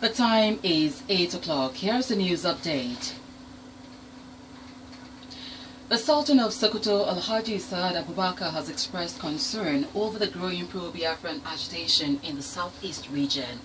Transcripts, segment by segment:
The time is 8 o'clock. Here's the news update. The Sultan of Sokoto, Alhaji Saad Abubakar, has expressed concern over the growing pro-Biafran agitation in the southeast region.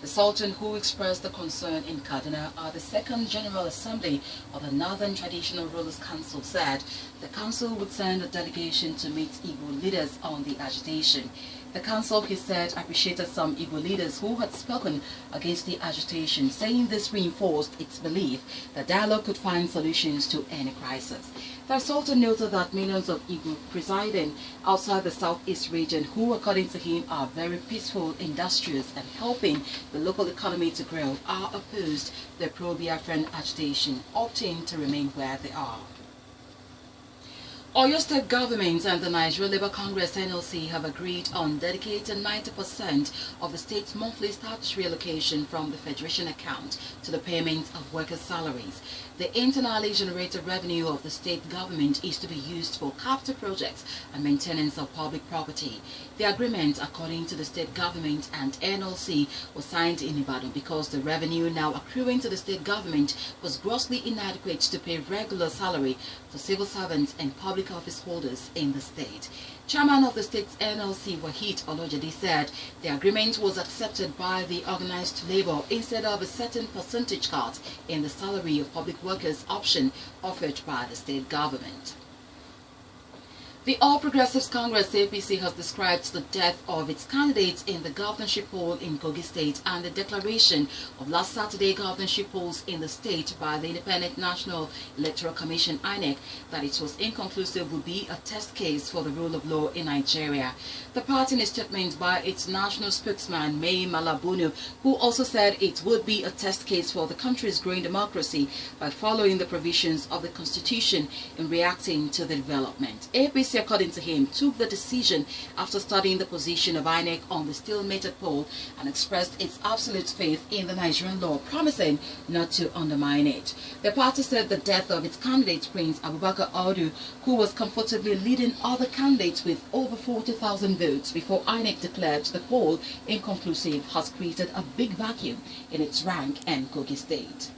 The Sultan, who expressed the concern in Kaduna at the Second General Assembly of the Northern Traditional Rulers Council, said the council would send a delegation to meet Igbo leaders on the agitation. The council, he said, appreciated some Igbo leaders who had spoken against the agitation, saying this reinforced its belief that dialogue could find solutions to any crisis. The Sultan noted that millions of Igbo residing outside the southeast region, who according to him are very peaceful, industrious and helping the local economy to grow, are opposed to the pro-Biafran agitation, opting to remain where they are. Oyo State Government and the Nigeria Labour Congress NLC have agreed on dedicating 90% of the state's monthly statutory allocation from the Federation account to the payment of workers' salaries. The internally generated revenue of the state government is to be used for capital projects and maintenance of public property. The agreement, according to the state government and NLC, was signed in Ibadan because the revenue now accruing to the state government was grossly inadequate to pay regular salary for civil servants and public office holders in the state. Chairman of the state's NLC, Wahid Olojade, said the agreement was accepted by the organized labor instead of a certain percentage cut in the salary of public workers option offered by the state government. The All Progressives Congress APC has described the death of its candidates in the governorship poll in Kogi State and the declaration of last Saturday governorship polls in the state by the Independent National Electoral Commission (INEC) that it was inconclusive would be a test case for the rule of law in Nigeria. The party, in a statement by its national spokesman May Malabunu, who also said it would be a test case for the country's growing democracy by following the provisions of the Constitution in reacting to the development. APC, according to him, took the decision after studying the position of INEC on the stalemated poll and expressed its absolute faith in the Nigerian law, promising not to undermine it. The party said the death of its candidate, Prince Abubakar Audu, who was comfortably leading other candidates with over 40,000 votes before INEC declared the poll inconclusive, has created a big vacuum in its rank and Kogi State.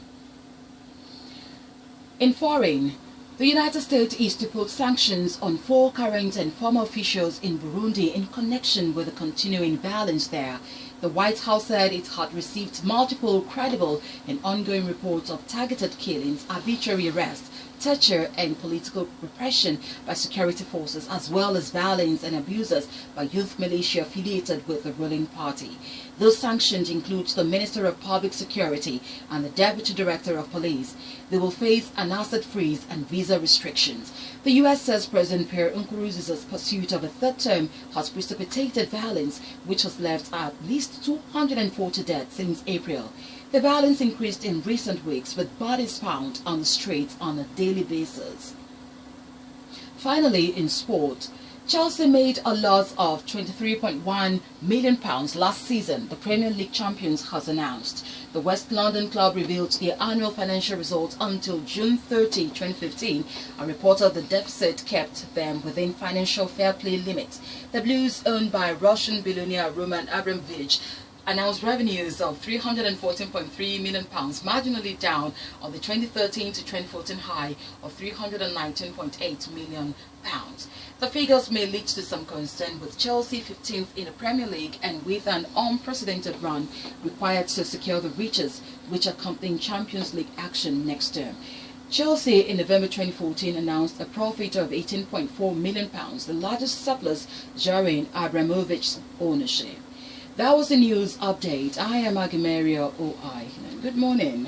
In foreign, the United States is to put sanctions on 4 current and former officials in Burundi in connection with the continuing violence there. The White House said it had received multiple credible and ongoing reports of targeted killings, arbitrary arrests, torture and political repression by security forces, as well as violence and abuses by youth militia affiliated with the ruling party. Those sanctions include the Minister of Public Security and the Deputy Director of Police. They will face an asset freeze and visa restrictions. The U.S. says President Pierre Nkurunziza's pursuit of a third term has precipitated violence, which has left at least 240 dead since April. The violence increased in recent weeks, with bodies found on the streets on a daily basis. Finally, in sport, Chelsea made a loss of £23.1 million last season, the Premier League champions has announced. The West London club revealed their annual financial results until June 30, 2015, and reported the deficit kept them within financial fair play limits. The Blues, owned by Russian billionaire Roman Abramovich, announced revenues of £314.3 million, marginally down on the 2013 to 2014 high of £319.8 million. The figures may lead to some concern, with Chelsea 15th in the Premier League and with an unprecedented run required to secure the riches which accompany Champions League action next term. Chelsea in November 2014 announced a profit of £18.4 million, the largest surplus during Abramovich's ownership. That was the news update. I am Agimeria OI. Good morning.